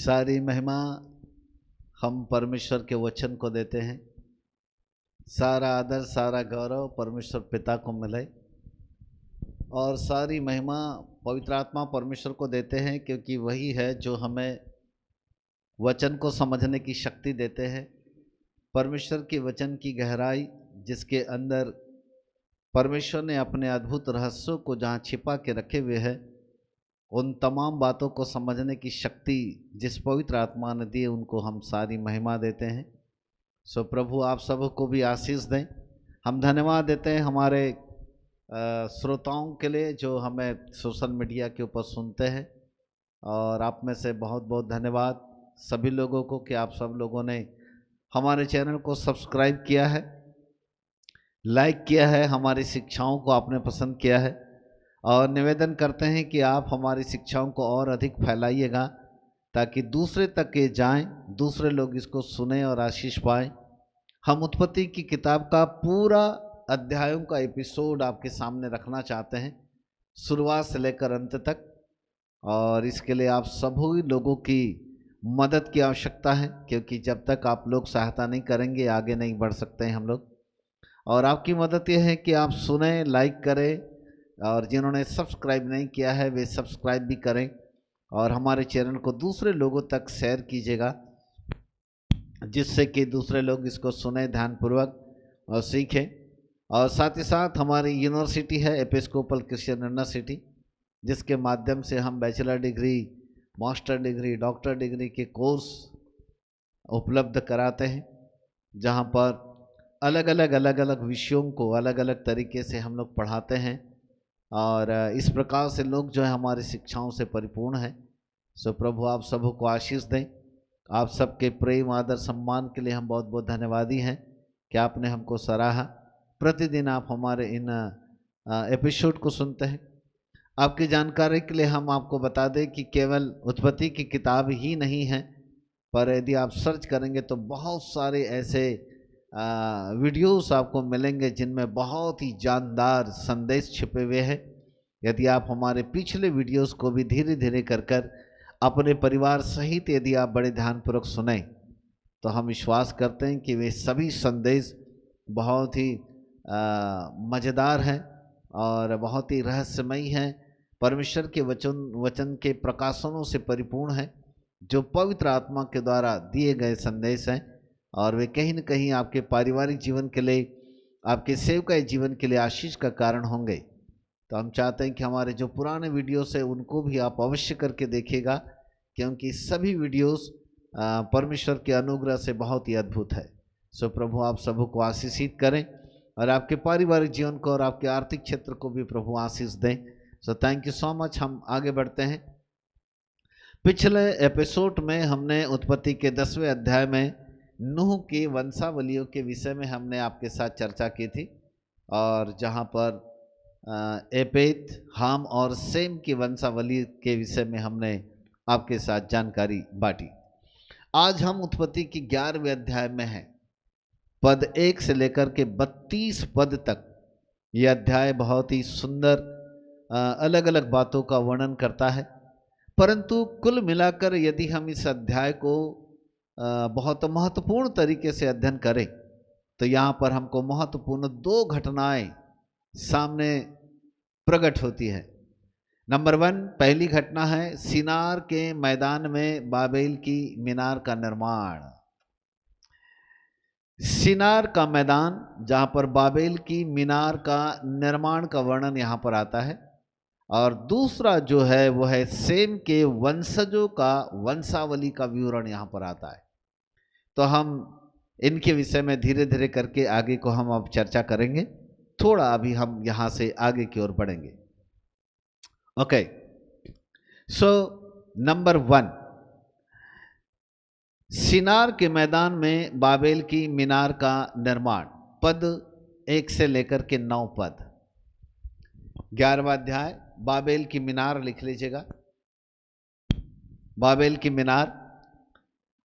सारी महिमा हम परमेश्वर के वचन को देते हैं। सारा आदर सारा गौरव परमेश्वर पिता को मिले और सारी महिमा पवित्र आत्मा परमेश्वर को देते हैं, क्योंकि वही है जो हमें वचन को समझने की शक्ति देते हैं। परमेश्वर के वचन की गहराई, जिसके अंदर परमेश्वर ने अपने अद्भुत रहस्यों को जहाँ छिपा के रखे हुए हैं, उन तमाम बातों को समझने की शक्ति जिस पवित्र आत्मा ने दी, उनको हम सारी महिमा देते हैं। सो प्रभु आप सब को भी आशीष दें। हम धन्यवाद देते हैं हमारे श्रोताओं के लिए जो हमें सोशल मीडिया के ऊपर सुनते हैं, और आप में से बहुत बहुत धन्यवाद सभी लोगों को कि आप सब लोगों ने हमारे चैनल को सब्सक्राइब किया है, लाइक किया है, हमारी शिक्षाओं को आपने पसंद किया है। और निवेदन करते हैं कि आप हमारी शिक्षाओं को और अधिक फैलाइएगा ताकि दूसरे तक ये जाएं, दूसरे लोग इसको सुने और आशीष पाएं। हम उत्पत्ति की किताब का पूरा अध्यायों का एपिसोड आपके सामने रखना चाहते हैं, शुरुआत से लेकर अंत तक, और इसके लिए आप सभी लोगों की मदद की आवश्यकता है, क्योंकि जब तक आप लोग सहायता नहीं करेंगे आगे नहीं बढ़ सकते हैं हम लोग। और आपकी मदद ये है कि आप सुने, लाइक करें, और जिन्होंने सब्सक्राइब नहीं किया है वे सब्सक्राइब भी करें, और हमारे चैनल को दूसरे लोगों तक शेयर कीजिएगा, जिससे कि दूसरे लोग इसको सुने ध्यानपूर्वक और सीखें। और साथ ही साथ हमारी यूनिवर्सिटी है एपिस्कोपल क्रिश्चियन यूनिवर्सिटी, जिसके माध्यम से हम bachelor degree, master degree, doctor degree के कोर्स उपलब्ध कराते हैं, जहां पर अलग अलग विषयों को अलग अलग तरीके से हम लोग पढ़ाते हैं, और इस प्रकार से लोग जो है हमारी शिक्षाओं से परिपूर्ण है। सो प्रभु आप सबों को आशीष दें। आप सबके प्रेम, आदर, सम्मान के लिए हम बहुत बहुत धन्यवादी हैं कि आपने हमको सराहा। प्रतिदिन आप हमारे इन एपिसोड को सुनते हैं। आपकी जानकारी के लिए हम आपको बता दें कि केवल उत्पत्ति की किताब ही नहीं है, पर यदि आप सर्च करेंगे तो बहुत सारे ऐसे वीडियोस आपको मिलेंगे जिनमें बहुत ही जानदार संदेश छिपे हुए हैं। यदि आप हमारे पिछले वीडियोस को भी धीरे धीरे कर अपने परिवार सहित यदि आप बड़े ध्यानपूर्वक सुने, तो हम विश्वास करते हैं कि वे सभी संदेश बहुत ही मज़ेदार हैं और बहुत ही रहस्यमयी हैं, परमेश्वर के वचन के प्रकाशनों से परिपूर्ण है, जो पवित्र आत्मा के द्वारा दिए गए संदेश हैं, और वे कहीं न कहीं आपके पारिवारिक जीवन के लिए, आपके सेवकाई जीवन के लिए आशीष का कारण होंगे। तो हम चाहते हैं कि हमारे जो पुराने वीडियोस हैं उनको भी आप अवश्य करके देखिएगा, क्योंकि सभी वीडियोस परमेश्वर के अनुग्रह से बहुत ही अद्भुत है। सो प्रभु आप सबों को आशीषित करें, और आपके पारिवारिक जीवन को और आपके आर्थिक क्षेत्र को भी प्रभु आशीष दें। So thank you so much. हम आगे बढ़ते हैं। पिछले एपिसोड में हमने उत्पत्ति के 10वें अध्याय में नूह की वंशावलियों के विषय में हमने आपके साथ चर्चा की थी, और जहां पर एपेत, हाम और सेम की वंशावली के विषय में हमने आपके साथ जानकारी बांटी। आज हम उत्पत्ति की 11वें अध्याय में हैं। पद 1 से लेकर के 32 पद तक यह अध्याय बहुत ही सुंदर अलग अलग बातों का वर्णन करता है। परंतु कुल मिलाकर यदि हम इस अध्याय को बहुत महत्वपूर्ण तरीके से अध्ययन करें, तो यहाँ पर हमको महत्वपूर्ण 2 घटनाएं सामने प्रकट होती है। नंबर 1, पहली घटना है सिनार के मैदान में बाबेल की मीनार का निर्माण। सिनार का मैदान, जहाँ पर बाबेल की मीनार का निर्माण का वर्णन यहाँ पर आता है। और दूसरा जो है वो है सेम के वंशजों का वंशावली का विवरण यहाँ पर आता है। तो हम इनके विषय में धीरे धीरे करके आगे को हम अब चर्चा करेंगे। थोड़ा अभी हम यहाँ से आगे की ओर बढ़ेंगे। ओके, सो नंबर 1, सिनार के मैदान में बाबेल की मीनार का निर्माण। पद 1 से लेकर के 9 पद। 11वां अध्याय बाबेल की मीनार लिख लीजिएगा। बाबेल की मीनार,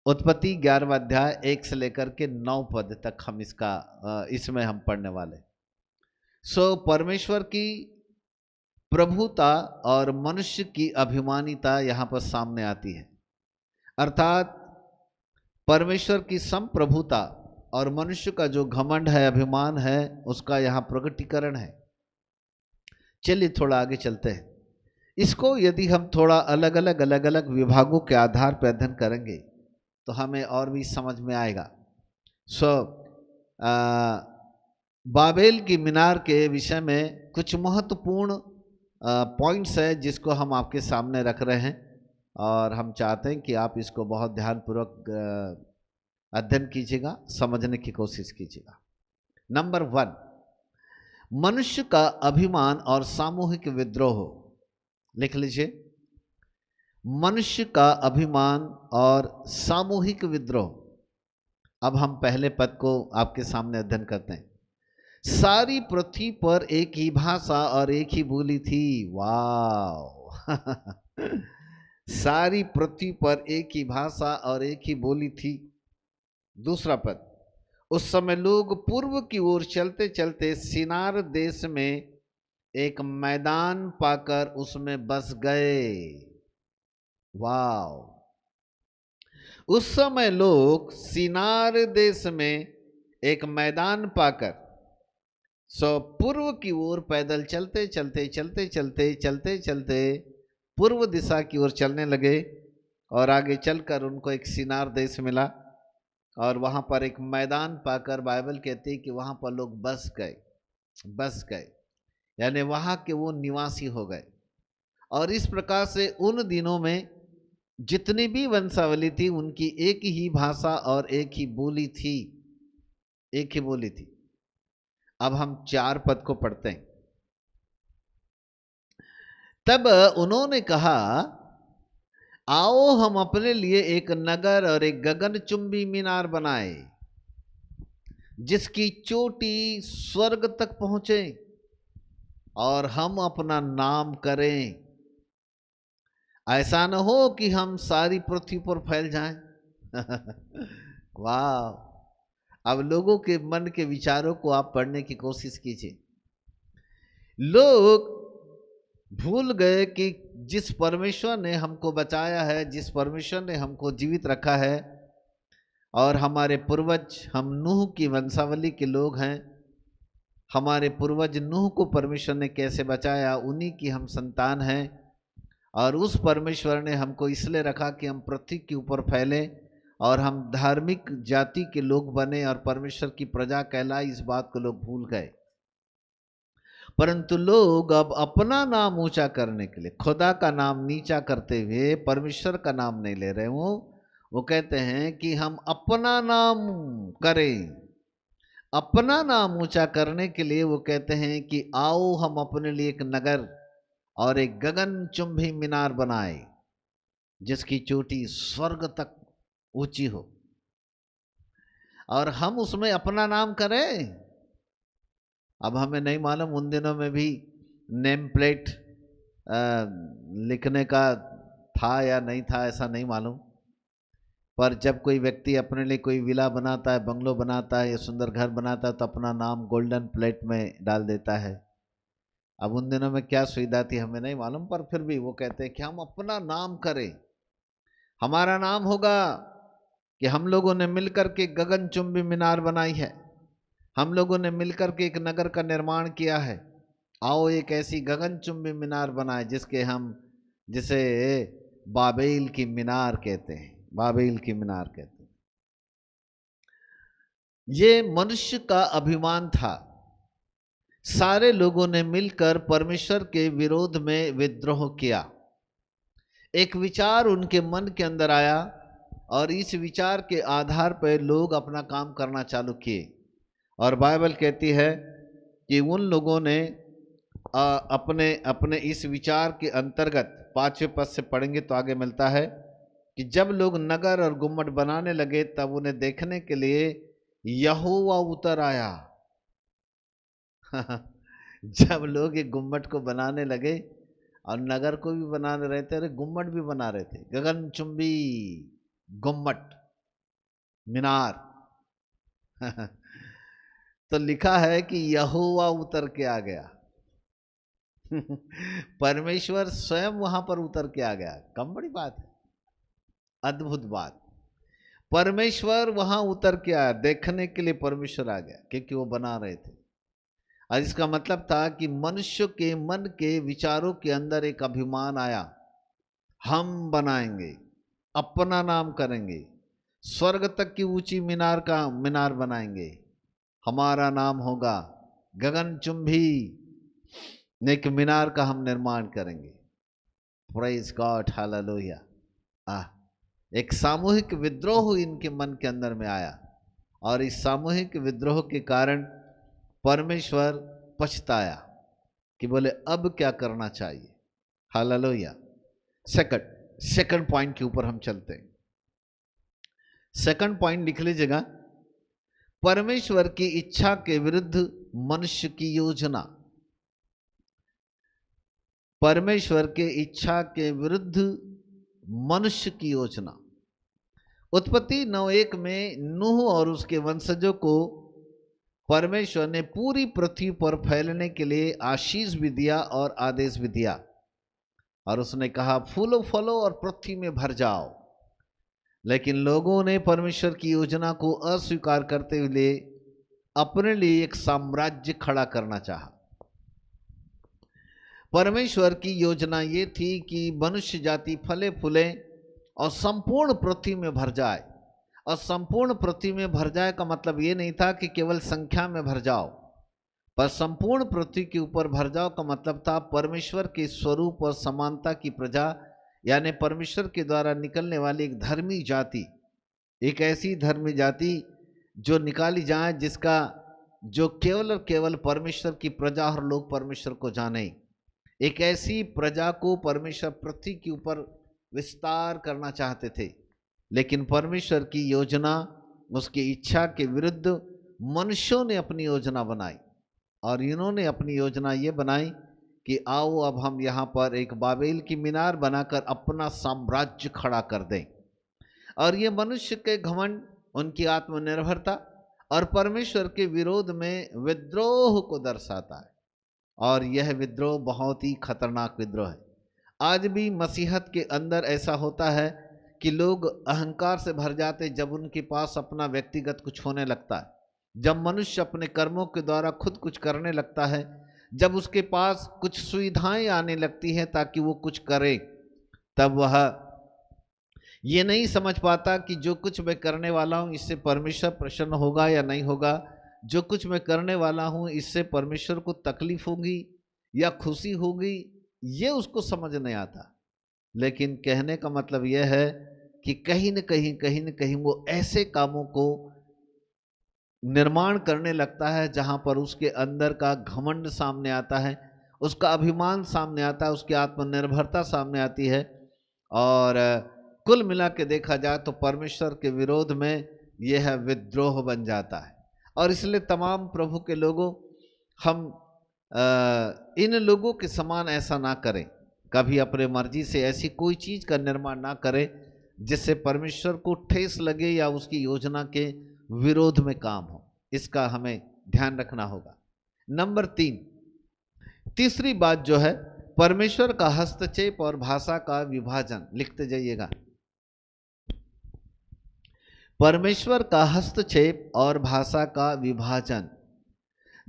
उत्पत्ति 11वां अध्याय 1 से लेकर के 9 पद तक हम इसमें हम पढ़ने वाले। सो परमेश्वर की प्रभुता और मनुष्य की अभिमानिता यहाँ पर सामने आती है। अर्थात परमेश्वर की संप्रभुता और मनुष्य का जो घमंड है, अभिमान है, उसका यहाँ प्रकटीकरण है। चलिए थोड़ा आगे चलते हैं। इसको यदि हम थोड़ा अलग अलग विभागों के आधार पर अध्ययन करेंगे तो हमें और भी समझ में आएगा। बाबेल की मीनार के विषय में कुछ महत्वपूर्ण पॉइंट्स है जिसको हम आपके सामने रख रहे हैं और हम चाहते हैं कि आप इसको बहुत ध्यानपूर्वक अध्ययन कीजिएगा, समझने की कोशिश कीजिएगा। नंबर 1, मनुष्य का अभिमान और सामूहिक विद्रोह। लिख लीजिए, मनुष्य का अभिमान और सामूहिक विद्रोह। अब हम पहले पद को आपके सामने अध्ययन करते हैं। सारी पृथ्वी पर एक ही भाषा और एक ही बोली थी। वाह सारी पृथ्वी पर एक ही भाषा और एक ही बोली थी। दूसरा पद, उस समय लोग पूर्व की ओर चलते चलते सिनार देश में एक मैदान पाकर उसमें बस गए। वाह, उस समय लोग सिनार देश में एक मैदान पाकर पूर्व की ओर पैदल चलते चलते चलते चलते चलते चलते पूर्व दिशा की ओर चलने लगे और आगे चलकर उनको एक सिनार देश मिला और वहां पर एक मैदान पाकर बाइबल कहती है कि वहां पर लोग बस गए, यानी वहां के वो निवासी हो गए। और इस प्रकार से उन दिनों में जितनी भी वंशावली थी उनकी एक ही भाषा और एक ही बोली थी, एक ही बोली थी। अब हम 4 पद को पढ़ते हैं। तब उन्होंने कहा, आओ हम अपने लिए एक नगर और एक गगनचुंबी मीनार बनाए जिसकी चोटी स्वर्ग तक पहुंचे और हम अपना नाम करें। ऐसा न हो कि हम सारी पृथ्वी पर फैल जाएं। वाह, अब लोगों के मन के विचारों को आप पढ़ने की कोशिश कीजिए। लोग भूल गए कि जिस परमेश्वर ने हमको बचाया है, जिस परमेश्वर ने हमको जीवित रखा है, और हमारे पूर्वज, हम नूह की वंशावली के लोग हैं। हमारे पूर्वज नूह को परमेश्वर ने कैसे बचाया, उन्हीं की हम संतान हैं। और उस परमेश्वर ने हमको इसलिए रखा कि हम पृथ्वी के ऊपर फैले और हम धार्मिक जाति के लोग बने और परमेश्वर की प्रजा कहलाई। इस बात को लोग भूल गए। परंतु लोग अब अपना नाम ऊंचा करने के लिए खुदा का नाम नीचा करते हुए परमेश्वर का नाम नहीं ले रहे हो। वो कहते हैं कि हम अपना नाम करें। अपना नाम ऊंचा करने के लिए वो कहते हैं कि आओ हम अपने लिए एक नगर और एक गगनचुंबी मीनार बनाए जिसकी चोटी स्वर्ग तक ऊंची हो और हम उसमें अपना नाम करें। अब हमें नहीं मालूम उन दिनों में भी नेम प्लेट लिखने का था या नहीं था, ऐसा नहीं मालूम। पर जब कोई व्यक्ति अपने लिए कोई विला बनाता है, बंगलो बनाता है या सुंदर घर बनाता है तो अपना नाम गोल्डन प्लेट में डाल देता है। अब उन दिनों में क्या सुविधा थी हमें नहीं मालूम, पर फिर भी वो कहते हैं कि हम अपना नाम करें। हमारा नाम होगा कि हम लोगों ने मिलकर के गगनचुंबी मीनार बनाई है, हम लोगों ने मिलकर के एक नगर का निर्माण किया है। आओ एक ऐसी गगनचुंबी मीनार बनाए जिसे बाबेल की मीनार कहते हैं। बाबेल की मीनार कहते हैं। ये मनुष्य का अभिमान था। सारे लोगों ने मिलकर परमेश्वर के विरोध में विद्रोह किया। एक विचार उनके मन के अंदर आया और इस विचार के आधार पर लोग अपना काम करना चालू किए। और बाइबल कहती है कि उन लोगों ने अपने इस विचार के अंतर्गत 5वें पद से पढ़ेंगे तो आगे मिलता है कि जब लोग नगर और गुम्मट बनाने लगे तब उन्हें देखने के लिए यहोवा उतर आया। जब लोग एक गुम्मट को बनाने लगे और नगर को भी बनाने रहे थे, अरे गुम्मट भी बना रहे थे, गगनचुंबी गुम्मट मीनार। तो लिखा है कि यहोवा उतर के आ गया। परमेश्वर स्वयं वहां पर उतर के आ गया। कम बड़ी बात है। अद्भुत बात, परमेश्वर वहां उतर के आया, देखने के लिए परमेश्वर आ गया, क्योंकि वो बना रहे थे। और इसका मतलब था कि मनुष्य के मन के विचारों के अंदर एक अभिमान आया, हम बनाएंगे, अपना नाम करेंगे, स्वर्ग तक की ऊंची मीनार बनाएंगे, हमारा नाम होगा, गगनचुंबी एक मीनार का हम निर्माण करेंगे। Praise God, hallelujah. एक सामूहिक विद्रोह इनके मन के अंदर में आया, और इस सामूहिक विद्रोह के कारण परमेश्वर पछताया कि बोले अब क्या करना चाहिए। हालेलुया। सेकंड पॉइंट के ऊपर हम चलते हैं। सेकंड पॉइंट लिख लीजिएगा, परमेश्वर की इच्छा के विरुद्ध मनुष्य की योजना। परमेश्वर के इच्छा के विरुद्ध मनुष्य की योजना। उत्पत्ति 9:1 में नूह और उसके वंशजों को परमेश्वर ने पूरी पृथ्वी पर फैलने के लिए आशीष भी दिया और आदेश भी दिया, और उसने कहा फूलो फलो और पृथ्वी में भर जाओ। लेकिन लोगों ने परमेश्वर की योजना को अस्वीकार करते हुए अपने लिए एक साम्राज्य खड़ा करना चाहा। परमेश्वर की योजना ये थी कि मनुष्य जाति फले फूले और संपूर्ण पृथ्वी में भर जाए। और संपूर्ण पृथ्वी में भर जाए का मतलब ये नहीं था कि केवल संख्या में भर जाओ, पर संपूर्ण पृथ्वी के ऊपर भर जाओ का मतलब था परमेश्वर के स्वरूप और समानता की प्रजा, यानी परमेश्वर के द्वारा निकलने वाली एक धर्मी जाति, एक ऐसी धर्मी जाति जो निकाली जाए, जिसका जो केवल और केवल परमेश्वर की प्रजा और लोग परमेश्वर को जाने। एक ऐसी प्रजा को परमेश्वर पृथ्वी के ऊपर विस्तार करना चाहते थे, लेकिन परमेश्वर की योजना, उसकी इच्छा के विरुद्ध मनुष्यों ने अपनी योजना बनाई। और इन्होंने अपनी योजना ये बनाई कि आओ अब हम यहाँ पर एक बाबेल की मीनार बनाकर अपना साम्राज्य खड़ा कर दें। और ये मनुष्य के घमंड, उनकी आत्मनिर्भरता और परमेश्वर के विरोध में विद्रोह को दर्शाता है। और यह विद्रोह बहुत ही खतरनाक विद्रोह है। आज भी मसीहत के अंदर ऐसा होता है कि लोग अहंकार से भर जाते जब उनके पास अपना व्यक्तिगत कुछ होने लगता है, जब मनुष्य अपने कर्मों के द्वारा खुद कुछ करने लगता है, जब उसके पास कुछ सुविधाएं आने लगती हैं ताकि वो कुछ करे, तब वह ये नहीं समझ पाता कि जो कुछ मैं करने वाला हूँ इससे परमेश्वर प्रसन्न होगा या नहीं होगा, जो कुछ मैं करने वाला हूँ इससे परमेश्वर को तकलीफ होगी या खुशी होगी, ये उसको समझ नहीं आता। लेकिन कहने का मतलब यह है कि कहीं न कहीं वो ऐसे कामों को निर्माण करने लगता है जहां पर उसके अंदर का घमंड सामने आता है, उसका अभिमान सामने आता है, उसकी आत्मनिर्भरता सामने आती है। और कुल मिला के देखा जाए तो परमेश्वर के विरोध में यह विद्रोह बन जाता है। और इसलिए तमाम प्रभु के लोगों, हम इन लोगों के समान ऐसा ना करें, कभी अपने मर्जी से ऐसी कोई चीज़ का निर्माण ना करें जिससे परमेश्वर को ठेस लगे या उसकी योजना के विरोध में काम हो। इसका हमें ध्यान रखना होगा। नंबर 3, तीसरी बात जो है, परमेश्वर का हस्तक्षेप और भाषा का विभाजन। लिखते जाइएगा, परमेश्वर का हस्तक्षेप और भाषा का विभाजन।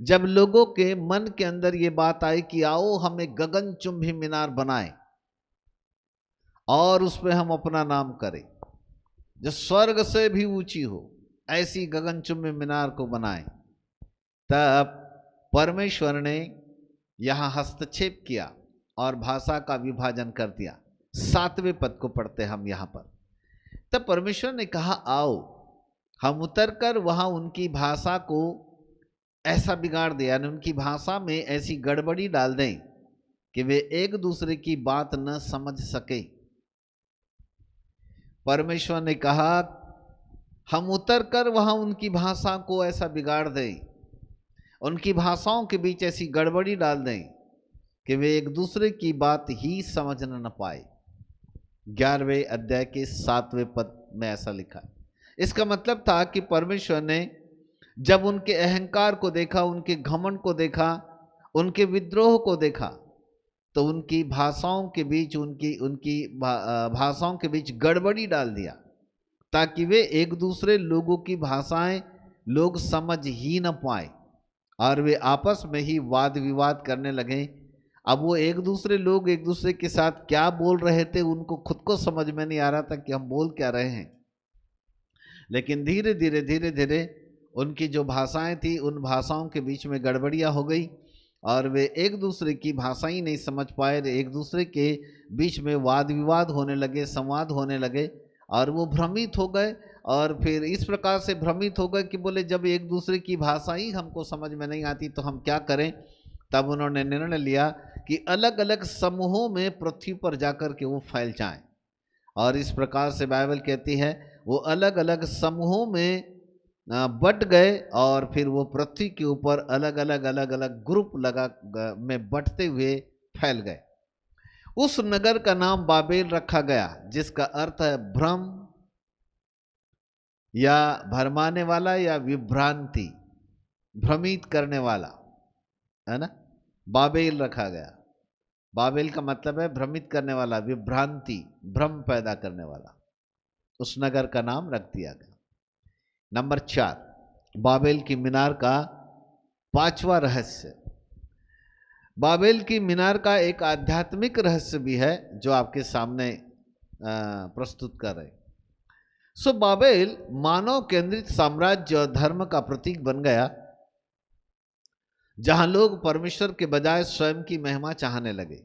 जब लोगों के मन के अंदर ये बात आई कि आओ हम एक गगनचुंबी मीनार बनाएं और उस पर हम अपना नाम करें, जो स्वर्ग से भी ऊंची हो, ऐसी गगनचुंबी मीनार को बनाएं, तब परमेश्वर ने यहाँ हस्तक्षेप किया और भाषा का विभाजन कर दिया। 7वें पद को पढ़ते हम यहाँ पर। तब परमेश्वर ने कहा आओ हम उतरकर वहाँ उनकी भाषा को ऐसा बिगाड़ दें, यानी उनकी भाषा में ऐसी गड़बड़ी डाल दें कि वे एक दूसरे की बात न समझ सके। परमेश्वर ने कहा हम उतरकर वहाँ उनकी भाषा को ऐसा बिगाड़ दें, उनकी भाषाओं के बीच ऐसी गड़बड़ी डाल दें कि वे एक दूसरे की बात ही समझ न पाए। 11वें अध्याय के 7वें पद में ऐसा लिखा है। इसका मतलब था कि परमेश्वर ने जब उनके अहंकार को देखा, उनके घमंड को देखा, उनके विद्रोह को देखा, तो उनकी भाषाओं के बीच भाषाओं के बीच गड़बड़ी डाल दिया, ताकि वे एक दूसरे लोगों की भाषाएं लोग समझ ही न पाए और वे आपस में ही वाद विवाद करने लगे। अब वो एक दूसरे के साथ क्या बोल रहे थे, उनको खुद को समझ में नहीं आ रहा था कि हम बोल क्या रहे हैं। लेकिन धीरे धीरे उनकी जो भाषाएं थी, उन भाषाओं के बीच में गड़बड़ियां हो गई और वे एक दूसरे की भाषा ही नहीं समझ पाए। एक दूसरे के बीच में वाद विवाद होने लगे, संवाद होने लगे और वो भ्रमित हो गए। और फिर इस प्रकार से भ्रमित हो गए कि बोले जब एक दूसरे की भाषा ही हमको समझ में नहीं आती तो हम क्या करें। तब उन्होंने निर्णय लिया कि अलग अलग समूहों में पृथ्वी पर जाकर के वो फैल जाएं। और इस प्रकार से बाइबल कहती है वो अलग अलग समूहों में बट गए और फिर वो पृथ्वी के ऊपर अलग अलग ग्रुप में बटते हुए फैल गए। उस नगर का नाम बाबेल रखा गया, जिसका अर्थ है भ्रम या भरमाने वाला या विभ्रांति, भ्रमित करने वाला, है ना। बाबेल रखा गया। बाबेल का मतलब है भ्रमित करने वाला, विभ्रांति, भ्रम पैदा करने वाला। उस नगर का नाम रख दिया गया। नंबर 4, बाबेल की मीनार का 5वां रहस्य। बाबेल की मीनार का एक आध्यात्मिक रहस्य भी है जो आपके सामने प्रस्तुत कर रहे। बाबेल मानव केंद्रित साम्राज्य और धर्म का प्रतीक बन गया, जहां लोग परमेश्वर के बजाय स्वयं की महिमा चाहने लगे।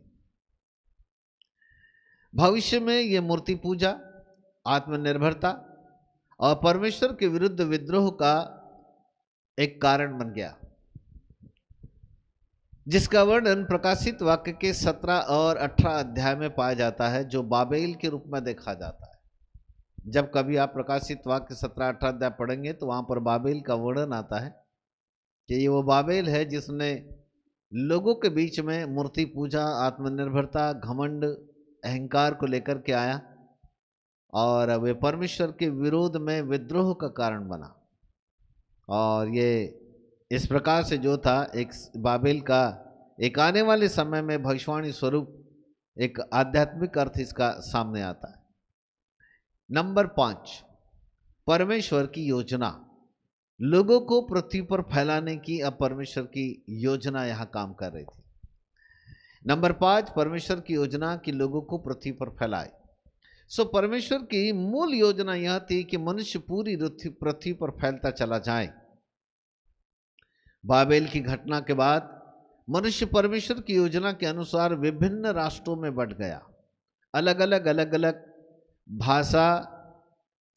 भविष्य में यह मूर्ति पूजा, आत्मनिर्भरता और परमेश्वर के विरुद्ध विद्रोह का एक कारण बन गया, जिसका वर्णन प्रकाशित वाक्य के 17 और 18 अध्याय में पाया जाता है, जो बाबेल के रूप में देखा जाता है। जब कभी आप प्रकाशित वाक्य 17-18 अध्याय पढ़ेंगे तो वहां पर बाबेल का वर्णन आता है कि ये वो बाबेल है जिसने लोगों के बीच में मूर्ति पूजा, आत्मनिर्भरता, घमंड, अहंकार को लेकर के आया और वे परमेश्वर के विरोध में विद्रोह का कारण बना। और ये इस प्रकार से जो था, एक बाबेल का एक आने वाले समय में भविष्यवाणी स्वरूप एक आध्यात्मिक अर्थ इसका सामने आता है। नंबर 5, परमेश्वर की योजना। लोगों को पृथ्वी पर फैलाने की अब परमेश्वर की योजना यहां काम कर रही थी। नंबर 5, परमेश्वर की योजना कि लोगों को पृथ्वी पर फैलाए। परमेश्वर की मूल योजना यह थी कि मनुष्य पूरी पृथ्वी पर फैलता चला जाए। बाबेल की घटना के बाद मनुष्य परमेश्वर की योजना के अनुसार विभिन्न राष्ट्रों में बंट गया। अलग अलग भाषा,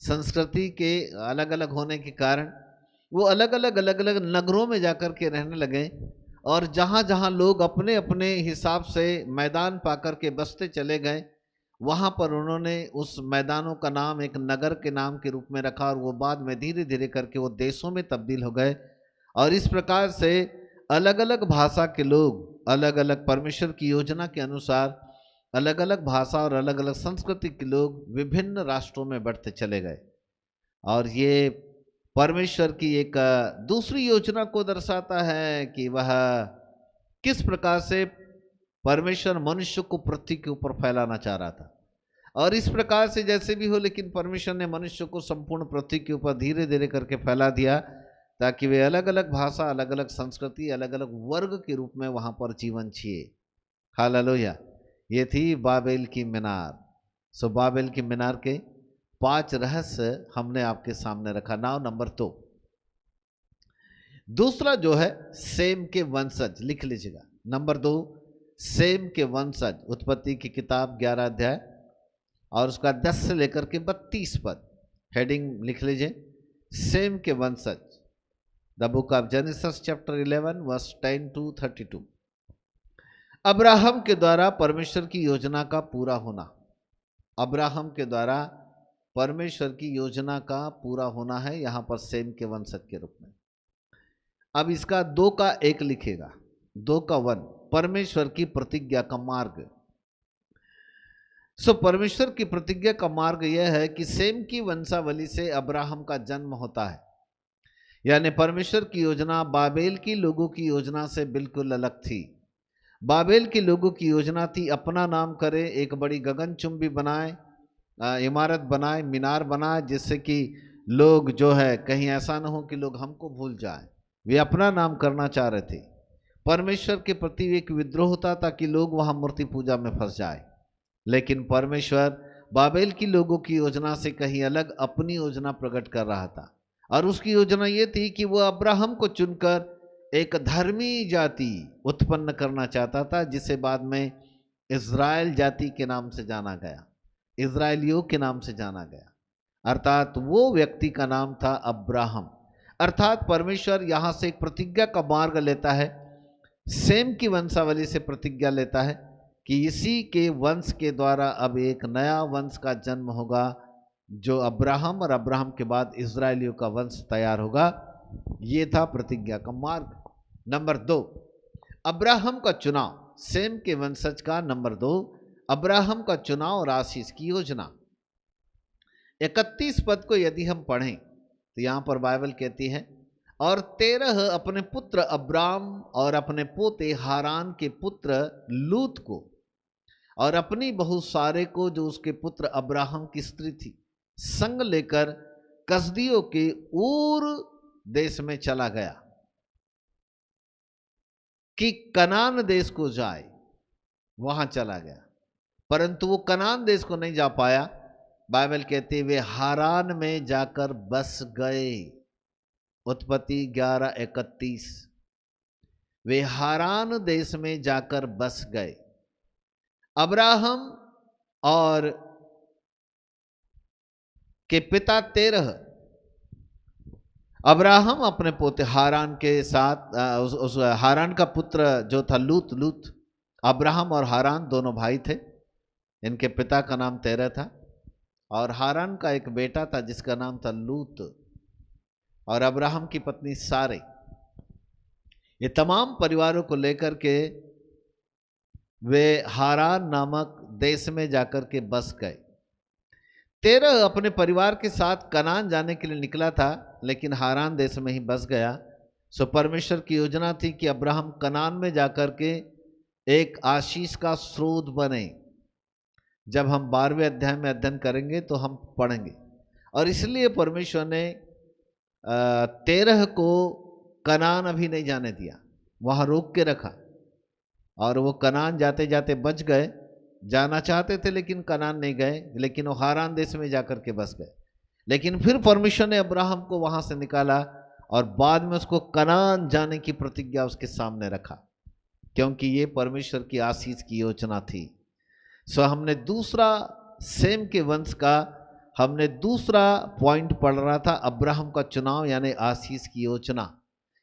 संस्कृति के अलग अलग होने के कारण वो अलग अलग नगरों में जाकर के रहने लगे और जहाँ जहाँ लोग अपने अपने हिसाब से मैदान पाकर के बसते चले गए, वहाँ पर उन्होंने उस मैदानों का नाम एक नगर के नाम के रूप में रखा और वो बाद में धीरे धीरे करके वो देशों में तब्दील हो गए। और इस प्रकार से अलग अलग भाषा के लोग अलग अलग परमेश्वर की योजना के अनुसार अलग अलग भाषा और अलग अलग संस्कृति के लोग विभिन्न राष्ट्रों में बढ़ते चले गए। और ये परमेश्वर की एक दूसरी योजना को दर्शाता है कि वह किस प्रकार से परमेश्वर मनुष्य को पृथ्वी के ऊपर फैलाना चाह रहा था। और इस प्रकार से जैसे भी हो, लेकिन परमेश्वर ने मनुष्य को संपूर्ण पृथ्वी के ऊपर धीरे धीरे करके फैला दिया, ताकि वे अलग अलग भाषा, अलग अलग संस्कृति, अलग अलग वर्ग के रूप में वहां पर जीवन जिए। हालेलुया। ये थी बाबेल की मीनार। बाबेल की मीनार के 5 रहस्य हमने आपके सामने रखा। नाउ नंबर 2, दूसरा जो है सेम के वंशज, लिख लीजिएगा। नंबर 2, सेम के वंशज। उत्पत्ति की किताब 11 अध्याय और उसका 10 से लेकर के 32 पद। हेडिंग लिख लीजिए, सेम के वंशज। The book of Genesis chapter 11 verse 10 to 32। Abraham के द्वारा परमेश्वर की योजना का पूरा होना। अब्राहम के द्वारा परमेश्वर की योजना का पूरा होना है यहां पर सेम के वंशज के रूप में। अब इसका 2 का 1 लिखेगा, 2 का 1, परमेश्वर की प्रतिज्ञा का मार्ग। परमेश्वर की प्रतिज्ञा का मार्ग यह है कि सेम की वंशावली से अब्राहम का जन्म होता है। यानी परमेश्वर की योजना बाबेल की लोगों की योजना से बिल्कुल अलग थी। बाबेल के लोगों की योजना थी अपना नाम करे, एक बड़ी गगनचुंबी बनाए, इमारत बनाए, मीनार बनाए, जिससे कि लोग जो है कहीं ऐसा ना हो कि लोग हमको भूल जाए। वे अपना नाम करना चाह रहे थे। परमेश्वर के प्रति एक विद्रोह होता ताकि लोग वहां मूर्ति पूजा में फंस जाए। लेकिन परमेश्वर बाबेल की लोगों की योजना से कहीं अलग अपनी योजना प्रकट कर रहा था। और उसकी योजना ये थी कि वो अब्राहम को चुनकर एक धर्मी जाति उत्पन्न करना चाहता था, जिसे बाद में इज़राइल जाति के नाम से जाना गया, इज़राइलियों के नाम से जाना गया। अर्थात वो व्यक्ति का नाम था अब्राहम। अर्थात परमेश्वर यहां से एक प्रतिज्ञा का मार्ग लेता है, सेम की वंशावली से प्रतिज्ञा लेता है कि इसी के वंश के द्वारा अब एक नया वंश का जन्म होगा, जो अब्राहम और अब्राहम के बाद इज़राइलियों का वंश तैयार होगा। ये था प्रतिज्ञा का मार्ग। नंबर 2, अब्राहम का चुनाव, सेम के वंशज का। नंबर 2, अब्राहम का चुनाव और आशीष की योजना। 31 पद को यदि हम पढ़ें तो यहां पर बाइबल कहती है, और 13 अपने पुत्र अब्राम और अपने पोते हारान के पुत्र लूत को और अपनी बहू सारे को, जो उसके पुत्र अब्राहम की स्त्री थी, संग लेकर कसदियों के ऊर देश में चला गया कि कनान देश को जाए। वहां चला गया, परंतु वो कनान देश को नहीं जा पाया। बाइबल कहती है वे हारान में जाकर बस गए। उत्पत्ति 11:31। वे हारान देश में जाकर बस गए। अब्राहम और के पिता 13, अब्राहम अपने पोते हारान के साथ उस हारान का पुत्र जो था लूत, अब्राहम और हारान दोनों भाई थे। इनके पिता का नाम 13 था और हारान का एक बेटा था जिसका नाम था लूत, और अब्राहम की पत्नी सारे। ये तमाम परिवारों को लेकर के वे हारान नामक देश में जाकर के बस गए। 13 अपने परिवार के साथ कनान जाने के लिए निकला था, लेकिन हारान देश में ही बस गया। सो परमेश्वर की योजना थी कि अब्राहम कनान में जाकर के एक आशीष का स्रोत बने। जब हम 12वें अध्याय में अध्ययन करेंगे तो हम पढ़ेंगे। और इसलिए परमेश्वर ने 13 को कनान अभी नहीं जाने दिया, वहां रोक के रखा, और वो कनान जाते जाते बच गए। जाना चाहते थे लेकिन कनान नहीं गए, लेकिन वो हारान देश में जाकर के बस गए। लेकिन फिर परमेश्वर ने अब्राहम को वहां से निकाला और बाद में उसको कनान जाने की प्रतिज्ञा उसके सामने रखा, क्योंकि ये परमेश्वर की आशीष की योजना थी। सो हमने दूसरा सेम के वंश का हमने दूसरा पॉइंट पढ़ रहा था, अब्राहम का चुनाव यानी आशीष की योजना।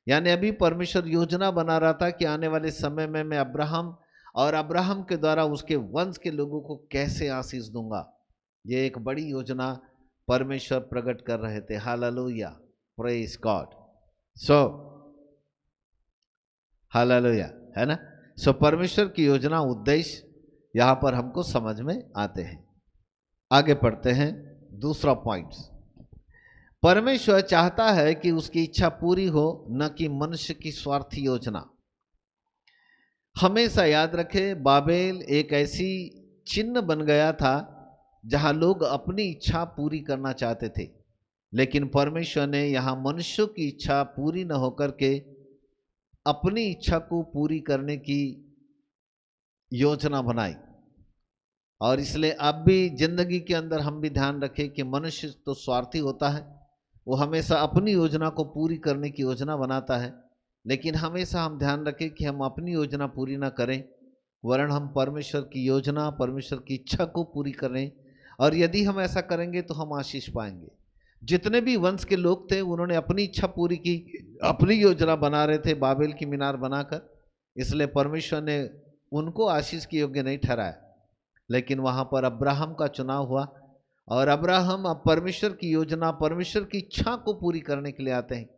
यानी अभी परमेश्वर योजना बना रहा था कि आने वाले समय में मैं अब्राहम और अब्राहम के द्वारा उसके वंश के लोगों को कैसे आशीष दूंगा। ये एक बड़ी योजना परमेश्वर प्रकट कर रहे थे। Hallelujah, praise God. So hallelujah, है ना। सो परमेश्वर की योजना, उद्देश्य यहां पर हमको समझ में आते हैं। आगे पढ़ते हैं दूसरा पॉइंट। परमेश्वर चाहता है कि उसकी इच्छा पूरी हो, न कि मनुष्य की स्वार्थी योजना। हमेशा याद रखें, बाबेल एक ऐसी चिन्ह बन गया था जहां लोग अपनी इच्छा पूरी करना चाहते थे, लेकिन परमेश्वर ने यहां मनुष्यों की इच्छा पूरी न होकर के अपनी इच्छा को पूरी करने की योजना बनाई। और इसलिए अब भी जिंदगी के अंदर हम भी ध्यान रखें कि मनुष्य तो स्वार्थी होता है, वो हमेशा अपनी योजना को पूरी करने की योजना बनाता है, लेकिन हमेशा हम ध्यान रखें कि हम अपनी योजना पूरी ना करें, वरन हम परमेश्वर की योजना, परमेश्वर की इच्छा को पूरी करें। और यदि हम ऐसा करेंगे तो हम आशीष पाएंगे। जितने भी वंश के लोग थे उन्होंने अपनी इच्छा पूरी की, अपनी योजना बना रहे थे बाबेल की मीनार बनाकर, इसलिए परमेश्वर ने उनको आशीष के योग्य नहीं ठहराया। लेकिन वहां पर अब्राहम का चुनाव हुआ, और अब्राहम अब परमेश्वर की योजना, परमेश्वर की इच्छा को पूरी करने के लिए आते हैं,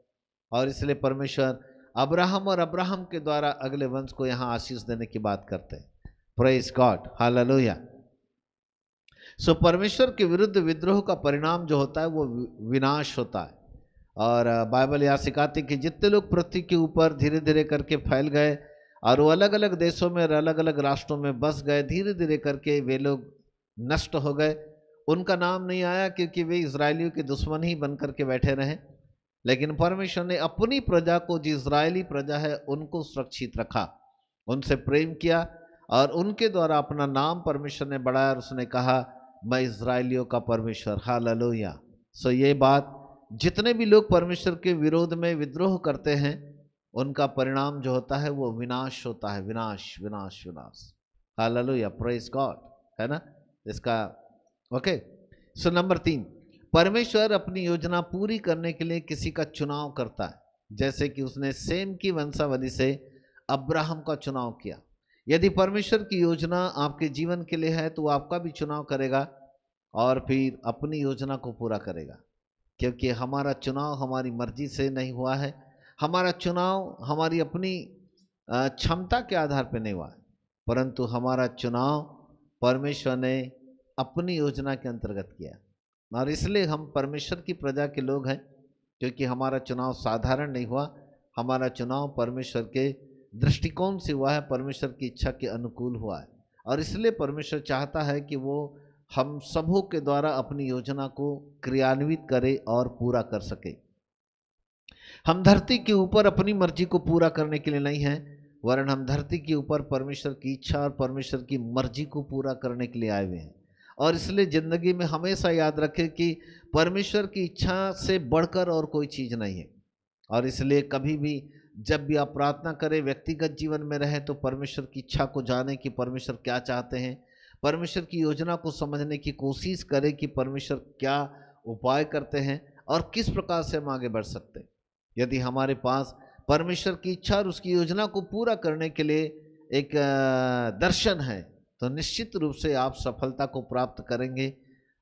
और इसलिए परमेश्वर अब्राहम और अब्राहम के द्वारा अगले वंश को यहां आशीष देने की बात करते हैं। Praise God, hallelujah. सो परमेश्वर के विरुद्ध विद्रोह का परिणाम जो होता है वो विनाश होता है। और बाइबल यह सिखाती कि जितने लोग पृथ्वी के ऊपर धीरे धीरे करके फैल गए और वो अलग अलग देशों में और अलग अलग राष्ट्रों में बस गए। धीरे धीरे करके वे लोग नष्ट हो गए। उनका नाम नहीं आया क्योंकि वे इजरायलियों के दुश्मन ही बन करके बैठे रहे। लेकिन परमेश्वर ने अपनी प्रजा को, जो इजरायली प्रजा है, उनको सुरक्षित रखा, उनसे प्रेम किया और उनके द्वारा अपना नाम परमेश्वर ने बढ़ाया। और उसने कहा, मैं इजरायलियों का परमेश्वर। हालेलुया। सो ये बात, जितने भी लोग परमेश्वर के विरोध में विद्रोह करते हैं, उनका परिणाम जो होता है वो विनाश होता है। विनाश विनाश विनाश। हालेलुया, प्रेज गॉड, है ना इसका। ओके। सो नंबर 3, परमेश्वर अपनी योजना पूरी करने के लिए किसी का चुनाव करता है। जैसे कि उसने सेम की वंशावली से अब्राहम का चुनाव किया। यदि परमेश्वर की योजना आपके जीवन के लिए है तो वो आपका भी चुनाव करेगा और फिर अपनी योजना को पूरा करेगा। क्योंकि हमारा चुनाव हमारी मर्जी से नहीं हुआ है, हमारा चुनाव हमारी अपनी क्षमता के आधार पर नहीं हुआ है, परंतु हमारा चुनाव परमेश्वर ने अपनी योजना के अंतर्गत किया। और इसलिए हम परमेश्वर की प्रजा के लोग हैं, क्योंकि हमारा चुनाव साधारण नहीं हुआ, हमारा चुनाव परमेश्वर के दृष्टिकोण से हुआ है, परमेश्वर की इच्छा के अनुकूल हुआ है। और इसलिए परमेश्वर चाहता है कि वो हम सबों के द्वारा अपनी योजना को क्रियान्वित करे और पूरा कर सके। हम धरती के ऊपर अपनी मर्जी को पूरा करने के लिए नहीं हैं, वरन हम धरती के ऊपर परमेश्वर की इच्छा और परमेश्वर की मर्जी को पूरा करने के लिए आए हुए हैं। और इसलिए ज़िंदगी में हमेशा याद रखें कि परमेश्वर की इच्छा से बढ़कर और कोई चीज़ नहीं है। और इसलिए कभी भी जब भी आप प्रार्थना करें, व्यक्तिगत जीवन में रहें, तो परमेश्वर की इच्छा को जानें कि परमेश्वर क्या चाहते हैं, परमेश्वर की योजना को समझने की कोशिश करें कि परमेश्वर क्या उपाय करते हैं और किस प्रकार से हम आगे बढ़ सकते हैं। यदि हमारे पास परमेश्वर की इच्छा और उसकी योजना को पूरा करने के लिए एक दर्शन है, तो निश्चित रूप से आप सफलता को प्राप्त करेंगे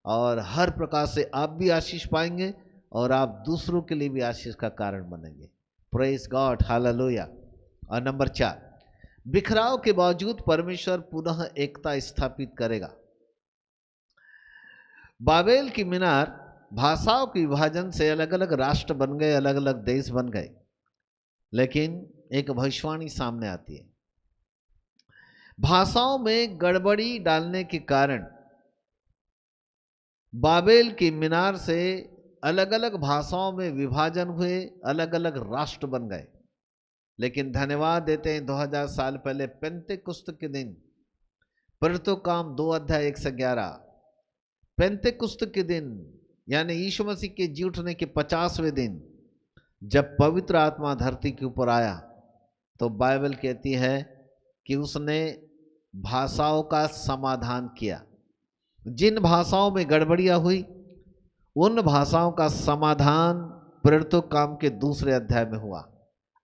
और हर प्रकार से आप भी आशीष पाएंगे और आप दूसरों के लिए भी आशीष का कारण बनेंगे। Praise God, hallelujah. और नंबर 4, बिखराव के बावजूद परमेश्वर पुनः एकता स्थापित करेगा। बाबेल की मीनार भाषाओं के विभाजन से अलग अलग राष्ट्र बन गए, अलग अलग देश बन गए। लेकिन एक भविष्यवाणी सामने आती है, भाषाओं में गड़बड़ी डालने के कारण बाबेल की मीनार से अलग अलग भाषाओं में विभाजन हुए, अलग अलग राष्ट्र बन गए। लेकिन धन्यवाद देते हैं 2000 साल पहले पेंतेकुस्त के दिन, प्रेरितों काम 2:1-11, पेंतेकुस्त के दिन यानी यीशु मसीह के जी उठने के 50वें दिन, जब पवित्र आत्मा धरती के ऊपर आया, तो बाइबल कहती है कि उसने भाषाओं का समाधान किया। जिन भाषाओं में गड़बड़ियां हुई, उन भाषाओं का समाधान प्रेरितों काम के 2 अध्याय में हुआ।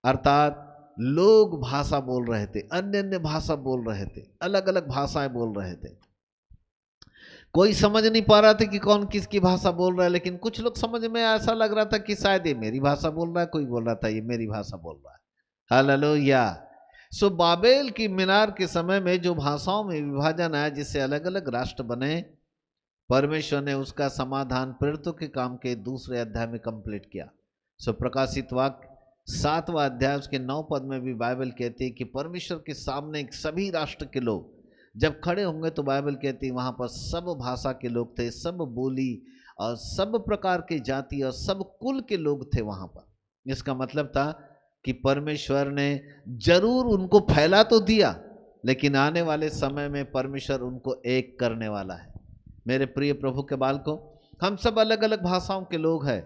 अर्थात लोग भाषा बोल रहे थे, अन्य अन्य भाषा बोल रहे थे, अलग अलग भाषाएं बोल रहे थे। कोई समझ नहीं पा रहा था कि कौन किसकी भाषा बोल रहा है, लेकिन कुछ लोग समझ में ऐसा लग रहा था कि शायद ये मेरी भाषा बोल रहा है, कोई बोल रहा था ये मेरी भाषा बोल रहा है। हालेलुया। सो बाबेल की मीनार के समय में जो भाषाओं में विभाजन आया, जिससे अलग अलग राष्ट्र बने, परमेश्वर ने उसका समाधान प्रेरितों के काम के 2 अध्याय में कंप्लीट किया। सो प्रकाशित वाक्य 7वां अध्याय उसके 9 पद में भी बाइबल कहती है कि परमेश्वर के सामने सभी राष्ट्र के लोग जब खड़े होंगे, तो बाइबल कहती है वहाँ पर सब भाषा के लोग थे, सब बोली और सब प्रकार के जाति और सब कुल के लोग थे वहाँ पर। इसका मतलब था कि परमेश्वर ने जरूर उनको फैला तो दिया, लेकिन आने वाले समय में परमेश्वर उनको एक करने वाला है। मेरे प्रिय प्रभु के बालकों, हम सब अलग अलग भाषाओं के लोग हैं,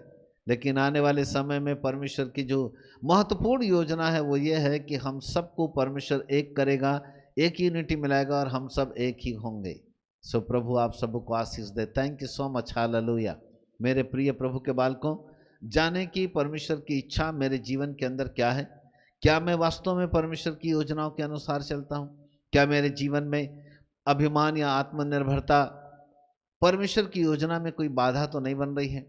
लेकिन आने वाले समय में परमेश्वर की जो महत्वपूर्ण योजना है वो ये है कि हम सबको परमेश्वर एक करेगा, एक यूनिटी मिलाएगा और हम सब एक ही होंगे। सो प्रभु आप सबको आशीष दे। Thank you so much, hallelujah. मेरे प्रिय प्रभु के बालकों, जाने की परमेश्वर की इच्छा मेरे जीवन के अंदर क्या है। क्या मैं वास्तव में परमेश्वर की योजनाओं के अनुसार चलता हूँ? क्या मेरे जीवन में अभिमान या आत्मनिर्भरता परमेश्वर की योजना में कोई बाधा तो नहीं बन रही है?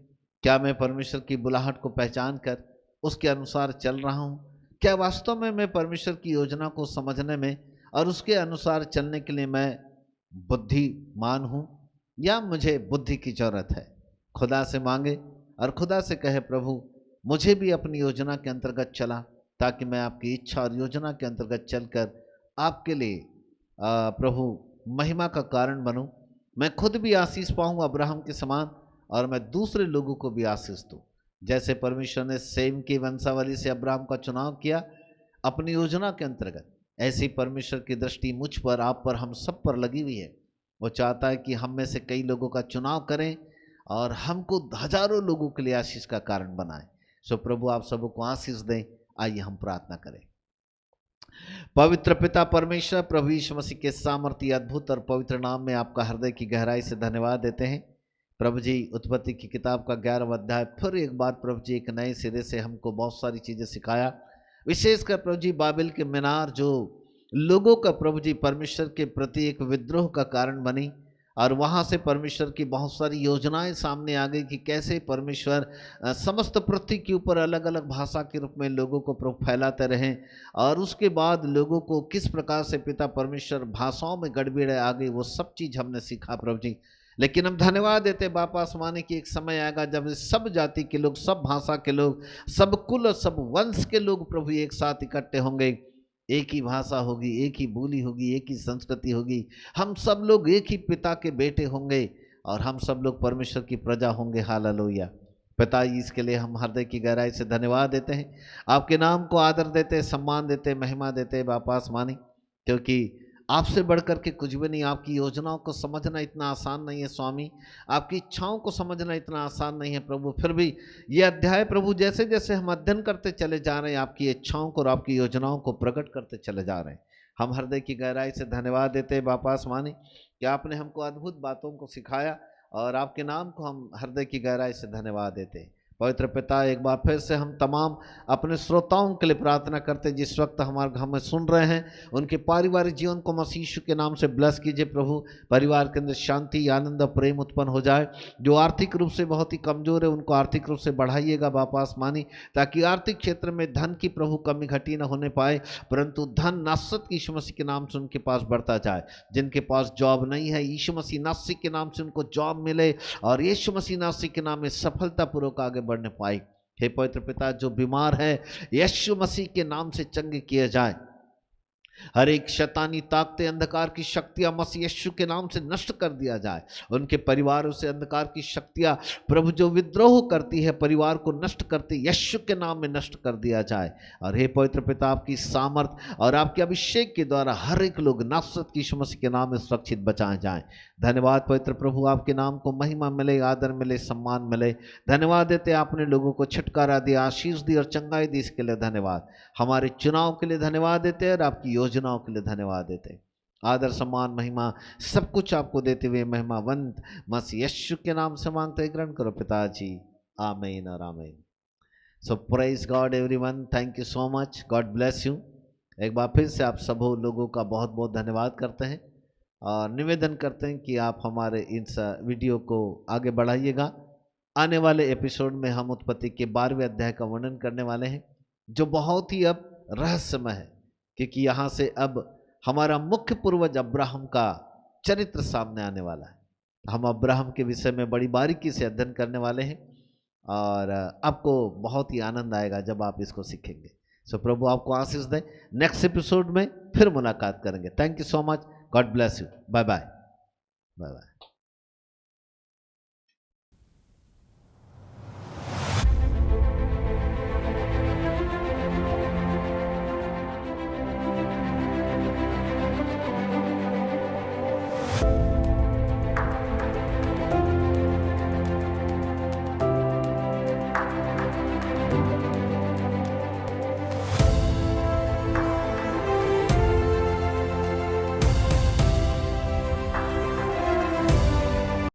क्या मैं परमेश्वर की बुलाहट को पहचान कर उसके अनुसार चल रहा हूँ? क्या वास्तव में मैं परमेश्वर की योजना को समझने में और उसके अनुसार चलने के लिए मैं बुद्धिमान हूँ, या मुझे बुद्धि की जरूरत है? खुदा से मांगे और खुदा से कहे, प्रभु मुझे भी अपनी योजना के अंतर्गत चला, ताकि मैं आपकी इच्छा और योजना के अंतर्गत चलकर आपके लिए प्रभु महिमा का कारण बनूं। मैं खुद भी आशीष पाऊं अब्राहम के समान, और मैं दूसरे लोगों को भी आशीष दूं। जैसे परमेश्वर ने सेम की वंशावली से अब्राहम का चुनाव किया अपनी योजना के अंतर्गत, ऐसी परमेश्वर की दृष्टि मुझ पर, आप पर, हम सब पर लगी हुई है। वो चाहता है कि हम में से कई लोगों का चुनाव करें और हमको हजारों लोगों के लिए आशीष का कारण बनाए। सो प्रभु आप सबको आशीष दें। आइए हम प्रार्थना करें। पवित्र पिता परमेश्वर, प्रभु यीशु मसीह के सामर्थ्य अद्भुत और पवित्र नाम में आपका हृदय की गहराई से धन्यवाद देते हैं। प्रभु जी, उत्पत्ति की किताब का 11वां अध्याय फिर एक बार प्रभु जी एक नए सिरे से हमको बहुत सारी चीज़ें सिखाया। विशेषकर प्रभु जी बाबिल के मीनार जो लोगों का प्रभु जी परमेश्वर के प्रति एक विद्रोह का कारण बनी, और वहाँ से परमेश्वर की बहुत सारी योजनाएं सामने आ गई कि कैसे परमेश्वर समस्त पृथ्वी के ऊपर अलग अलग भाषा के रूप में लोगों को प्रभु फैलाते रहें, और उसके बाद लोगों को किस प्रकार से पिता परमेश्वर भाषाओं में गड़बड़े आ गई, वो सब चीज़ हमने सीखा प्रभु जी। लेकिन हम धन्यवाद देते बापा आसमाने की एक समय आएगा जब सब जाति के लोग, सब भाषा के लोग, सब कुल और सब वंश के लोग प्रभु एक साथ इकट्ठे होंगे। एक ही भाषा होगी, एक ही बोली होगी, एक ही संस्कृति होगी। हम सब लोग एक ही पिता के बेटे होंगे और हम सब लोग परमेश्वर की प्रजा होंगे। हालेलुया। पिता, इसके लिए हम हृदय की गहराई से धन्यवाद देते हैं, आपके नाम को आदर देते, सम्मान देते, महिमा देते बापा आसमानी, क्योंकि आपसे बढ़कर के कुछ भी नहीं। आपकी योजनाओं को समझना इतना आसान नहीं है स्वामी, आपकी इच्छाओं को समझना इतना आसान नहीं है प्रभु। फिर भी ये अध्याय प्रभु जैसे जैसे हम अध्ययन करते चले जा रहे हैं, आपकी इच्छाओं को और आपकी योजनाओं को प्रकट करते चले जा रहे हैं। हम हृदय की गहराई से धन्यवाद देते हैं बापा आसमानी कि आपने हमको अद्भुत बातों को सिखाया, और आपके नाम को हम हृदय की गहराई से धन्यवाद देते हैं। पवित्र पिता, एक बार फिर से हम तमाम अपने श्रोताओं के लिए प्रार्थना करते हैं जिस वक्त हमारे हमें सुन रहे हैं, उनके पारिवारिक जीवन को मसीह यीशु के नाम से ब्लेस कीजिए प्रभु। परिवार के अंदर शांति, आनंद और प्रेम उत्पन्न हो जाए। जो आर्थिक रूप से बहुत ही कमजोर है उनको आर्थिक रूप से बढ़ाइएगा बापा आसमानी, ताकि आर्थिक क्षेत्र में धन की प्रभु कमी घटी न होने पाए, परंतु धन नासरत की यीशु मसीह के नाम से उनके पास बढ़ता जाए। जिनके पास जॉब नहीं है, यीशु मसीह नासरी के नाम से उनको जॉब मिले, और यीशु मसीह नासरी के नाम में सफलतापूर्वक आगे बढ़ने पाए। हे पवित्र पिता, जो बीमार है यीशु मसीह के नाम से चंगे किए जाए। हर एक शैतानी ताकतें, अंधकार की शक्तियां मसीह यीशु के नाम से नष्ट कर दिया जाए। उनके परिवारों से अंधकार की शक्तियां प्रभु जो विद्रोह करती है, परिवार को नष्ट करती, यीशु के नाम में नष्ट कर दिया जाए। और हे पवित्र पिता, आपकी सामर्थ और आपके अभिषेक के द्वारा हर एक लोग नासरत की यीशु मसीह के नाम में सुरक्षित बचाए जाए। धन्यवाद पवित्र प्रभु, आपके नाम को महिमा मिले, आदर मिले, सम्मान मिले। धन्यवाद देते आपने लोगों को छुटकारा दिया, आशीष दी और चंगाई दी, इसके लिए धन्यवाद। हमारे चुनाव के लिए धन्यवाद देते और आपकी योजनाओं के लिए धन्यवाद देते। आदर सम्मान महिमा सब कुछ आपको देते हुए महिमावंत मसीह यीशु के नाम से मांगते, ग्रहण करो पिताजी। आमीन और आमीन। So praise God everyone, thank you so much, God bless you. एक बार फिर से आप सब लोगों का बहुत बहुत धन्यवाद करते हैं और निवेदन करते हैं कि आप हमारे इस वीडियो को आगे बढ़ाइएगा। आने वाले एपिसोड में हम उत्पत्ति के 12वें अध्याय का वर्णन करने वाले हैं, जो बहुत ही अब रहस्यमय है, क्योंकि यहाँ से अब हमारा मुख्य पूर्वज अब्राहम का चरित्र सामने आने वाला है। हम अब्राहम के विषय में बड़ी बारीकी से अध्ययन करने वाले हैं और आपको बहुत ही आनंद आएगा जब आप इसको सीखेंगे। सो प्रभु आपको आशीष दे। नेक्स्ट एपिसोड में फिर मुलाकात करेंगे। Thank you so much, God bless you. Bye bye, bye bye.